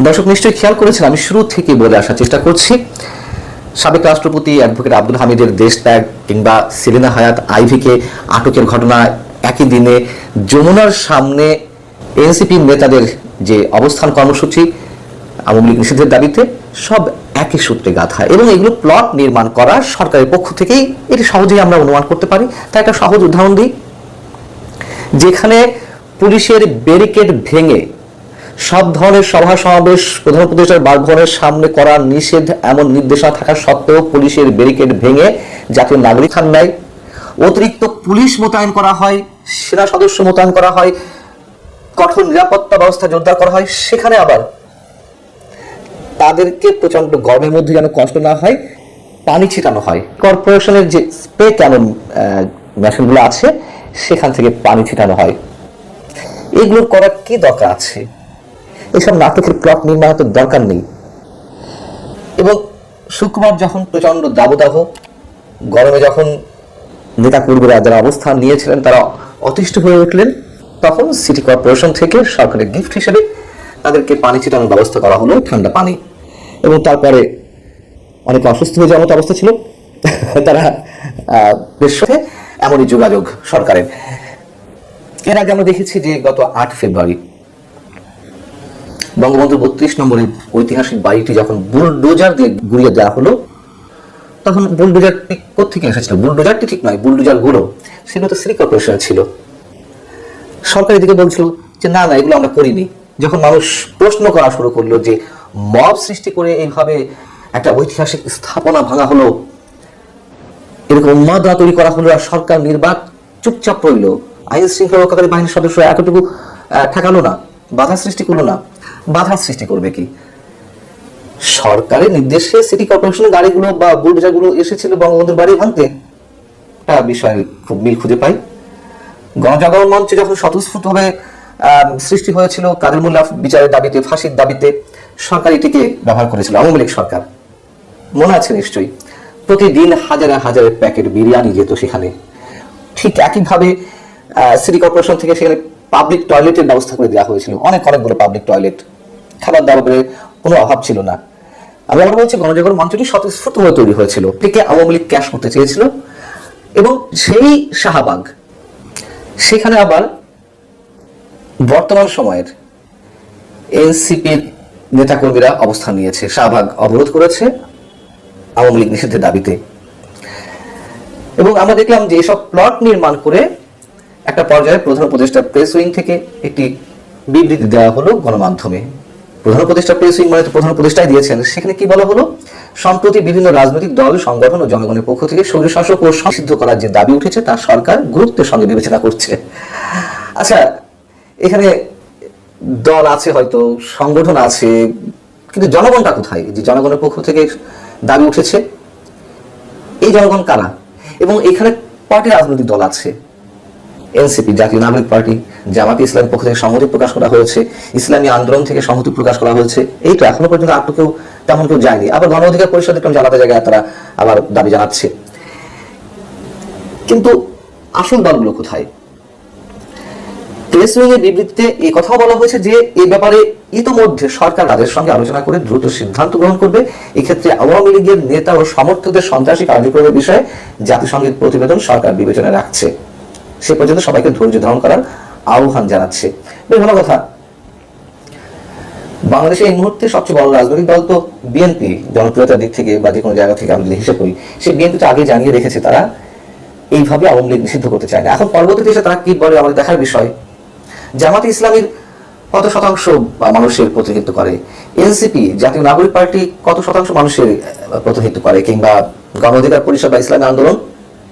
দর্শক নিশ্চয়ই খেয়াল করেছেন, আমি শুরু থেকে বলে আসার চেষ্টা করছি, সাবেক রাষ্ট্রপতি অ্যাডভোকেট আব্দুল হামিদের দেশ ত্যাগ কিংবা সেলিনা হায়াৎ আইভীকে আটকের ঘটনা, একই দিনে যমুনার সামনে এনসিপি নেতাদের যে অবস্থান কর্মসূচি আওয়ামী লীগ নিষিদ্ধের দাবিতে, সব একই সূত্রে গাঁথা এবং এগুলো প্লট নির্মাণ করা সরকারের পক্ষ থেকেই। এটি সহজেই আমরা অনুমান করতে পারি। তাই একটা সহজ উদাহরণ দিই, যেখানে পুলিশের ব্যারিকেড ভেঙে সব ধরনের সভা সমাবেশ প্রধান উপদেষ্টার বাসভবনের সামনে করা নিষেধ এমন নির্দেশনা থাকা সত্ত্বেও পুলিশের ব্যারিকেড ভেঙে জাতীয় নাগরিক হামলায় অতিরিক্ত পুলিশ মোতায়েন করা হয়, সেনা সদস্য মোতায়েন করা হয়, কঠোর নিরাপত্তা ব্যবস্থা জোরদার করা হয়। সেখানে আবার তাদেরকে প্রচন্ড গরমের মধ্যে যেন কষ্ট না হয়, পানি ছিটানো হয়। কর্পোরেশনের যে স্প্রে ক্যানন মেশিনগুলো আছে সেখান থেকে পানি ছিটানো হয়। এগুলোর করার কি দরকার আছে? এসব নাটকের প্লট নির্মাণের তো দরকার নেই। এবং শুক্রবার যখন প্রচন্ড দাবদাহ গরমে যখন নেতা কর্মীরা যারা অবস্থান নিয়েছিলেন তারা অতিষ্ঠ হয়ে উঠলেন, তখন সিটি কর্পোরেশন থেকে সরকারের গিফট হিসেবে তাদেরকে পানি ছিটানোর ব্যবস্থা করা হলো, ঠান্ডা পানি। এবং তারপরে অনেক অসুস্থ হয়ে যাওয়ার মতো অবস্থা ছিল, তারা বেশ এমনই যোগাযোগ সরকারের। এর আগে আমরা দেখেছি যে গত 8 ফেব্রুয়ারি বঙ্গবন্ধু 32 নম্বরের ঐতিহাসিক বাড়িটি যখন বুলডোজার দিয়ে গুড়িয়ে দেওয়া হলো, তখন বুলডোজারটি কোথেকে এসেছিল? বুলডোজারটি ঠিক নয়, বুলডোজার গুলো সেগুলো তো সিটি কর্পোরেশন ছিল। সরকার এদিকে বলছিল যে না না, এগুলো আমরা করিনি। যখন মানুষ প্রশ্ন করা শুরু করলো যে মব সৃষ্টি করে এইভাবে একটা ঐতিহাসিক স্থাপনা ভাঙা হলো, এরকম উন্মাদনা তৈরি করা হলো, আর সরকার নির্বাক চুপচাপ রইল, আইন শৃঙ্খলা রক্ষাকারী বাহিনীর সদস্য এতটুকু ঠেকালো না, বাধা সৃষ্টি করলো না। বাধা সৃষ্টি করবে কি? সরকারের নির্দেশে সিটি কর্পোরেশনের গাড়িগুলো বা বুলডোজার গুলো এসেছিল বঙ্গবন্ধুর বাড়ি ভাঙতে। একটা বিষয় খুব মিল খুঁজে পাই। গণজাগরণ মঞ্চে যখন স্বতঃস্ফূর্তভাবে সৃষ্টি হয়েছিল কাদের মোল্লা বিচারের দাবিতে, ফাঁসির দাবিতে, সরকার এটিকে ব্যবহার করেছিল, আওয়ামী লীগ সরকার। মনে আছে নিশ্চয়ই, প্রতিদিন হাজার হাজার প্যাকেট বিরিয়ানি যেত সেখানে। ঠিক একইভাবে সিটি কর্পোরেশন থেকে সেখানে পাবলিক টয়লেটের ব্যবস্থা করে দেওয়া হয়েছিল, অনেকগুলো পাবলিক টয়লেট। খাবার দাবারের কোনো অভাব ছিল না। আমি আবার বলছি, গণজাগরণ মঞ্চটি স্বতঃস্ফূর্তভাবে তৈরি হয়েছিল, থেকে আওয়ামী লীগ ক্যাশ করতে চেয়েছিল। এবং সেই শাহবাগ, সেখানে আবার বর্তমান সময়ের এনসিপির নেতাকর্মীরা অবস্থান নিয়েছে, শাহবাগ অবরোধ করেছে আওয়ামী লীগ নিষিদ্ধের দাবিতে। এবং আমরা দেখলাম যে এসব প্লট নির্মাণ করে একটা পর্যায়ে প্রধান উপদেষ্টা প্রেস উইং থেকে একটি বিবৃতি দেওয়া হলো গণমাধ্যমে। প্রধান উপদেষ্টা প্রেস উইং মানে তো প্রধান উপদেষ্টাই দিয়েছেন। সেখানে কি বলা হলো? সম্প্রতি বিভিন্ন রাজনৈতিক দল, সংগঠন ও জনগণের পক্ষ থেকে স্বৈরশাসক ও নিষিদ্ধ করার যে দাবি উঠেছে তা সরকার গুরুত্বের সঙ্গে বিবেচনা করছে। আচ্ছা, এখানে দল আছে, হয়তো সংগঠন আছে, কিন্তু জনগণটা কোথায়? যে জনগণের পক্ষ থেকে দাবি উঠেছে, এই জনগণ কারা? এবং এখানে কয়টি রাজনৈতিক দল আছে? এনসিপি, জাতীয় নাগরিক পার্টি, জামাতে ইসলামের পক্ষ থেকে সংহতি প্রকাশ করা হয়েছে, ইসলামী আন্দোলন থেকে সংহতি প্রকাশ করা হয়েছে। এইটা এখনো পর্যন্ত আর তেমন কেউ যায়নি। আবার গণ অধিকার পরিষদ একদম আলাদা জায়গায় তারা আবার দাবি জানাচ্ছে। কিন্তু আসল দলগুলো কোথায়? প্রেস উইংয়ের বিবৃতিতে এই কথাও বলা হয়েছে যে এই ব্যাপারে ইতোমধ্যে সরকার তাদের সঙ্গে আলোচনা করে দ্রুত সিদ্ধান্ত গ্রহণ করবে। এক্ষেত্রে আওয়ামী লীগের নেতা ও সমর্থকদের সন্ত্রাসী কার্যক্রমের বিষয়ে জাতিসংঘের প্রতিবেদন সরকার বিবেচনায় রাখছে। সে পর্যন্ত সবাইকে ধৈর্য ধারণ করার আহ্বান জানাচ্ছে। বেশ ভালো কথা। বাংলাদেশে এই মুহূর্তে সবচেয়ে বড় রাজনৈতিক দল তো বিএনপি, জনপ্রিয়তার দিক থেকে বা যে কোনো জায়গা থেকে আমি যদি হিসেব করি, সেই বিএনপি তো আগে জানিয়ে রেখেছে তারা এইভাবে আওয়ামী লীগ নিষিদ্ধ করতে চায় না। এখন পরবর্তীতে এসে তারা কি বলে আমাদের দেখার বিষয়। জামাতে ইসলামীর কত শতাংশ মানুষের প্রতিনিধিত্ব করে? এনসিপি, জাতীয় নাগরিক পার্টি কত শতাংশ মানুষের প্রতিনিধিত্ব করে? কিংবা গণ অধিকার পরিষদ বা ইসলামী আন্দোলন